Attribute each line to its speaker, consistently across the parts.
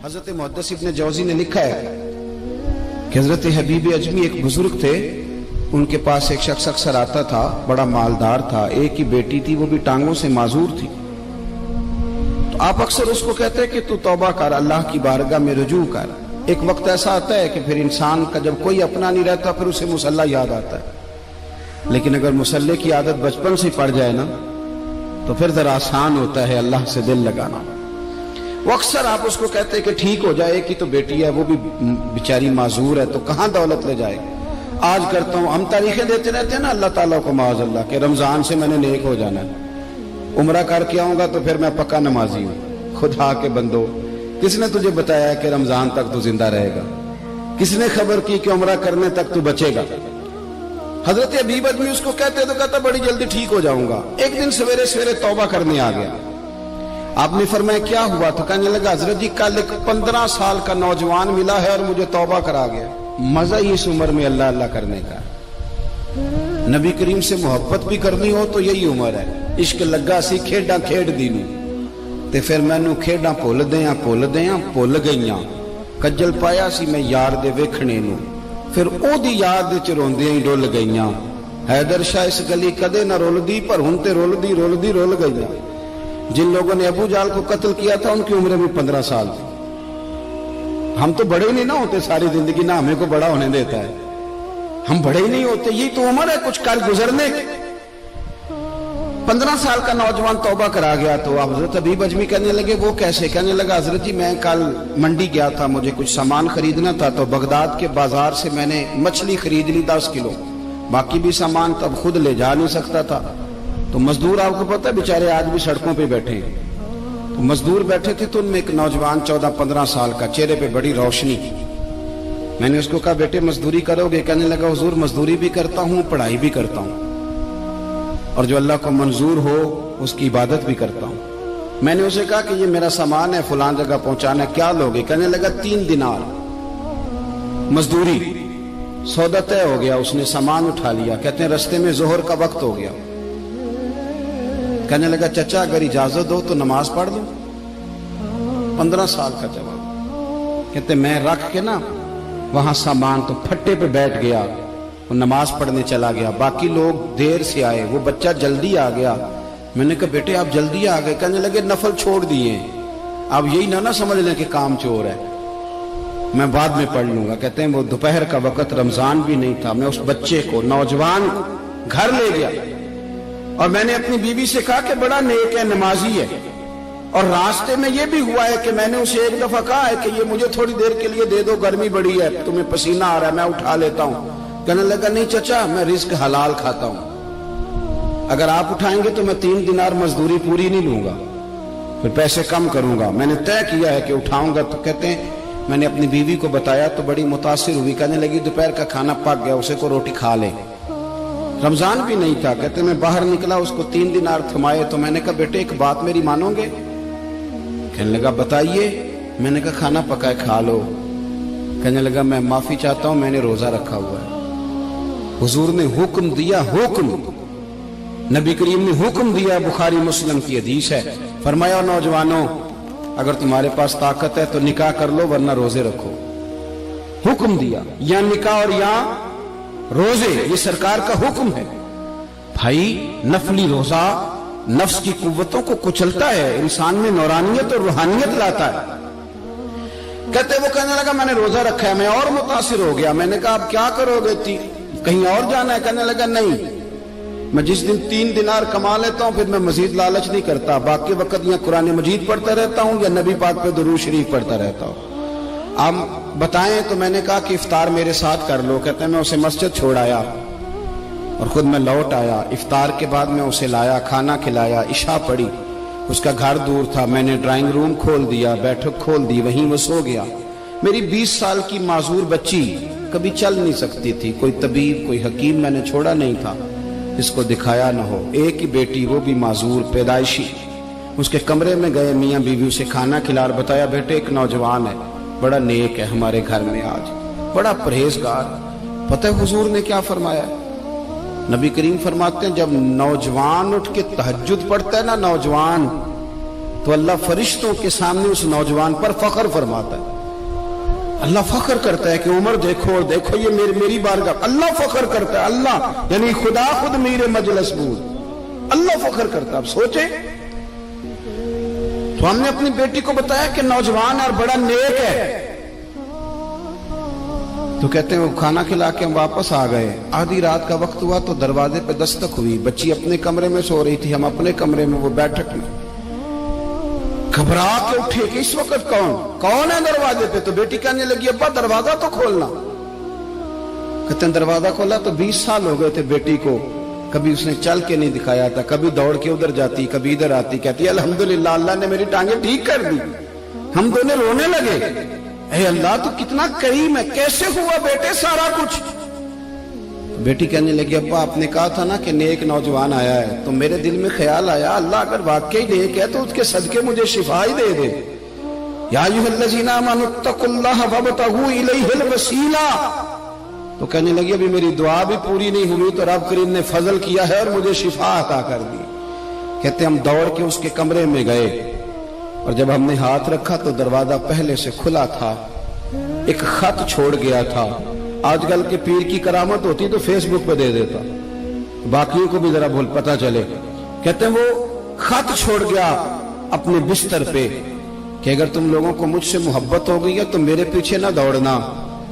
Speaker 1: حضرت محدث ابن جوزی نے لکھا ہے کہ حضرت حبیب اجمی ایک بزرگ تھے، ان کے پاس ایک شخص اکثر آتا تھا، بڑا مالدار تھا، ایک ہی بیٹی تھی، وہ بھی ٹانگوں سے معذور تھی۔ تو آپ اکثر اس کو کہتے ہیں کہ تو توبہ کر، اللہ کی بارگاہ میں رجوع کر۔ ایک وقت ایسا آتا ہے کہ پھر انسان کا جب کوئی اپنا نہیں رہتا پھر اسے مصلی یاد آتا ہے، لیکن اگر مصلی کی عادت بچپن سے پڑ جائے نا تو پھر ذرا آسان ہوتا ہے اللہ سے دل لگانا۔ وہ اکثر آپ اس کو کہتے ہیں کہ ٹھیک ہو جائے کہ تو بیٹی ہے، وہ بھی بیچاری معذور ہے، تو کہاں دولت لے جائے۔ آج کرتا ہوں، ہم تاریخیں دیتے رہتے ہیں نا اللہ تعالیٰ کو معاذ اللہ کہ رمضان سے میں نے نیک ہو جانا ہے، عمرہ کر کے آؤں گا تو پھر میں پکا نمازی ہوں۔ خدا کے بندو، کس نے تجھے بتایا کہ رمضان تک تو زندہ رہے گا؟ کس نے خبر کی کہ عمرہ کرنے تک تو بچے گا؟ حضرت حبیب اجمی اس کو کہتے تو کہتا بڑی جلدی ٹھیک ہو جاؤں گا۔ ایک دن سویرے سویرے توبہ کرنے آ گیا۔ آپ نے فرمایا کیا ہوا؟ تو کہنے لگا حضرت جی کل ایک 15 سال کا نوجوان ملا ہے اور مجھے توبہ کرا گیا۔ مزہ ہی اس عمر میں اللہ اللہ کرنے کا، نبی کریم سے محبت بھی کرنی ہو تو یہی عمر ہے۔ عشق لگا سی کھیڈاں کھیڈ دی نوں تے پھر مینوں کھیڈاں بھول بھول گئیاں، کجل پایا سی میں یار دے ویکھنے نوں، پھر او دی یاد وچ روندیاں ہی ڈل گئیاں۔ حیدر شاہ اس گلی کدے نہ رولدی پر ہن تے رول گئیاں۔ جن لوگوں نے ابو جال کو قتل کیا تھا ان کی عمر بھی 15 سال تھی۔ ہم تو بڑے ہی نہیں نہ ہوتے ساری زندگی، نہ ہمیں کو بڑا ہونے دیتا ہے، ہم بڑے ہی نہیں ہوتے، یہی تو عمر ہے کچھ کل گزرنے کی۔ 15 سال کا نوجوان توبہ کرا گیا تو حضرت حبیب اجمی کہنے لگے وہ کیسے؟ کہنے لگا حضرت جی میں کل منڈی گیا تھا، مجھے کچھ سامان خریدنا تھا، تو بغداد کے بازار سے میں نے مچھلی خرید لی 10 کلو، باقی بھی سامان تب خود لے جا نہیں سکتا تھا۔ تو مزدور آپ کو پتہ ہے بیچارے آج بھی سڑکوں پہ بیٹھے ہیں، تو مزدور بیٹھے تھے تو ان میں ایک نوجوان 14-15 سال کا، چہرے پہ بڑی روشنی۔ میں نے اس کو کہا بیٹے مزدوری کرو گے؟ کہنے لگا حضور مزدوری بھی کرتا ہوں، پڑھائی بھی کرتا ہوں، اور جو اللہ کو منظور ہو اس کی عبادت بھی کرتا ہوں۔ میں نے اسے کہا کہ یہ میرا سامان ہے فلاں جگہ پہنچانا ہے، کیا لوگے؟ کہنے لگا 3 دینار مزدوری۔ سودا طے ہو گیا، اس نے سامان اٹھا لیا۔ کہتے ہیں رستے میں ظہر کا وقت ہو گیا، کہنے لگا چچا اگر اجازت دو تو نماز پڑھ لوں۔ 15 سال کا جواب۔ کہتے میں رکھ کے نا وہاں سامان تو پھٹے پہ بیٹھ گیا، وہ نماز پڑھنے چلا گیا، باقی لوگ دیر سے آئے، وہ بچہ جلدی آ گیا۔ میں نے کہا بیٹے آپ جلدی آ گئے؟ کہنے لگے نفل چھوڑ دیے، آپ یہی نہ سمجھ لیں کہ کام چور ہے، میں بعد میں پڑھ لوں گا۔ کہتے ہیں وہ دوپہر کا وقت، رمضان بھی نہیں تھا، میں اس بچے کو نوجوان گھر لے گیا اور میں نے اپنی بیوی سے کہا کہ بڑا نیک ہے، نمازی ہے، اور راستے میں یہ بھی ہوا ہے کہ میں نے اسے ایک دفعہ کہا ہے کہ یہ مجھے تھوڑی دیر کے لیے دے دو، گرمی بڑی ہے، تمہیں پسینہ آ رہا ہے، میں اٹھا لیتا ہوں۔ کہنے لگا نہیں چچا میں رزق حلال کھاتا ہوں، اگر آپ اٹھائیں گے تو میں 3 دینار مزدوری پوری نہیں لوں گا، پھر پیسے کم کروں گا، میں نے طے کیا ہے کہ اٹھاؤں گا۔ تو کہتے ہیں میں نے اپنی بیوی کو بتایا تو بڑی متاثر ہوئی، کہنے لگی دوپہر کا کھانا پک گیا، اسے کو روٹی کھا لے، رمضان بھی نہیں تھا۔ کہتے میں باہر نکلا، اس کو 3 دینار تھمائے، تو میں نے کہا بیٹے ایک بات میری مانو گے؟ کہنے لگا بتائیے۔ میں نے کہا کھانا پکا ہے کھا لو۔ کہنے لگا میں معافی چاہتا ہوں، میں نے روزہ رکھا ہوا ہے۔ حضور نے حکم دیا، حکم نبی کریم نے حکم دیا، بخاری مسلم کی حدیث ہے، فرمایا نوجوانوں اگر تمہارے پاس طاقت ہے تو نکاح کر لو ورنہ روزے رکھو۔ حکم دیا، یا نکاح اور یا روزے، یہ سرکار کا حکم ہے۔ بھائی نفلی روزہ نفس کی قوتوں کو کچلتا ہے، انسان میں نورانیت اور روحانیت لاتا ہے۔ کہتے وہ کہنے لگا میں نے روزہ رکھا ہے، میں اور متاثر ہو گیا۔ میں نے کہا اب کیا کرو گے؟ کہیں اور جانا ہے؟ کہنے لگا نہیں، میں جس دن 3 دینار کما لیتا ہوں پھر میں مزید لالچ نہیں کرتا، باقی وقت یا قرآن مجید پڑھتا رہتا ہوں یا نبی پاک پہ درود شریف پڑھتا رہتا ہوں۔ آپ بتائیں؟ تو میں نے کہا کہ افطار میرے ساتھ کر لو۔ کہتے ہیں میں اسے مسجد چھوڑ آیا اور خود میں لوٹ آیا، افطار کے بعد میں اسے لایا، کھانا کھلایا، عشاء پڑھی، اس کا گھر دور تھا، میں نے ڈرائنگ روم کھول دیا، بیٹھک کھول دی، وہیں وہ سو گیا۔ میری 20 سال کی معذور بچی کبھی چل نہیں سکتی تھی، کوئی طبیب کوئی حکیم میں نے چھوڑا نہیں تھا جس کو دکھایا نہ ہو، ایک ہی بیٹی وہ بھی معذور پیدائشی۔ اس کے کمرے میں گئے، میاں بیوی اسے کھانا کھلا اور بتایا بیٹے ایک نوجوان ہے، بڑا نیک ہے ہمارے گھر میں، آج بڑا پرہیزگار۔ پتہ ہے حضور نے کیا فرمایا؟ نبی کریم فرماتے ہیں جب نوجوان اٹھ کے تہجد پڑھتا ہے نا، نوجوان تو اللہ فرشتوں کے سامنے اس نوجوان پر فخر فرماتا ہے. اللہ فخر کرتا ہے کہ عمر دیکھو اور دیکھو یہ میری بارگاہ. اللہ فخر کرتا ہے, اللہ یعنی خدا خود میرے مجلس بود, اللہ فخر کرتا ہے. اب سوچے تو ہم نے اپنی بیٹی کو بتایا کہ نوجوان اور بڑا نیک ہے, تو کہتے ہیں وہ کھانا کھلا کے ہم واپس آ گئے. آدھی رات کا وقت ہوا تو دروازے پہ دستک ہوئی. بچی اپنے کمرے میں سو رہی تھی, ہم اپنے کمرے میں, وہ بیٹھک میں. گھبرا کے اٹھے کہ اس وقت کون ہے دروازے پہ؟ تو بیٹی کہنے لگی ابا دروازہ تو کھولنا. کہتے ہیں دروازہ کھولا تو 20 سال ہو گئے تھے بیٹی کو, کبھی اس نے چل کے نہیں دکھایا تھا, کبھی دوڑ کے ادھر جاتی, کبھی ادھر آتی. کہتی ہے الحمدللہ اللہ نے میری ٹانگیں ٹھیک کر دی. ہم دونوں رونے لگے, اے اللہ تو کتنا کریم ہے, کیسے ہوا بیٹے سارا کچھ؟ بیٹی کہنے لگی ابا آپ نے کہا تھا نا کہ نیک نوجوان آیا ہے, تو میرے دل میں خیال آیا اللہ اگر واقعی نیک ہے تو اس کے صدقے مجھے شفا ہی دے دے. یا ایھا الذین آمنوا اتقوا اللہ وابتغوا الیہ الوسیلہ. تو کہنے لگی ابھی میری دعا بھی پوری نہیں ہوئی تو رب کریم نے فضل کیا ہے اور مجھے شفا عطا کر دی. کہتے ہم دوڑ کے اس کے کمرے میں گئے اور جب ہم نے ہاتھ رکھا تو دروازہ پہلے سے کھلا تھا, ایک خط چھوڑ گیا تھا. آج کل کے پیر کی کرامت ہوتی تو فیس بک پہ دے دیتا, باقیوں کو بھی ذرا بھول پتہ چلے. کہتے ہیں وہ خط چھوڑ گیا اپنے بستر پہ کہ اگر تم لوگوں کو مجھ سے محبت ہو گئی ہے تو میرے پیچھے نہ دوڑنا,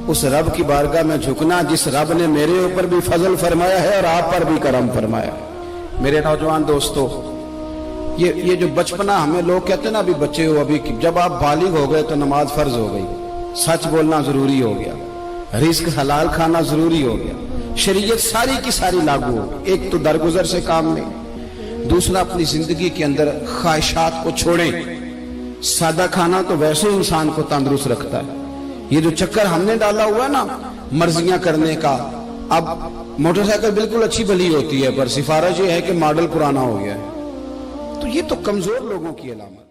Speaker 1: اس رب کی بارگاہ میں جھکنا جس رب نے میرے اوپر بھی فضل فرمایا ہے اور آپ پر بھی کرم فرمایا. میرے نوجوان دوستو, یہ جو بچپنا ہمیں لوگ کہتے ہیں نا ابھی بچے ہو, ابھی جب آپ بالغ ہو گئے تو نماز فرض ہو گئی, سچ بولنا ضروری ہو گیا, رزق حلال کھانا ضروری ہو گیا, شریعت ساری کی ساری لاگو ہو. ایک تو درگزر سے کام میں, دوسرا اپنی زندگی کے اندر خواہشات کو چھوڑیں. سادہ کھانا تو ویسے انسان کو تندرست رکھتا ہے. یہ جو چکر ہم نے ڈالا ہوا ہے نا مرضیاں کرنے کا, اب موٹر سائیکل بالکل اچھی بھلی ہوتی ہے پر سفارش یہ ہے کہ ماڈل پرانا ہو گیا ہے, تو یہ تو کمزور لوگوں کی علامت.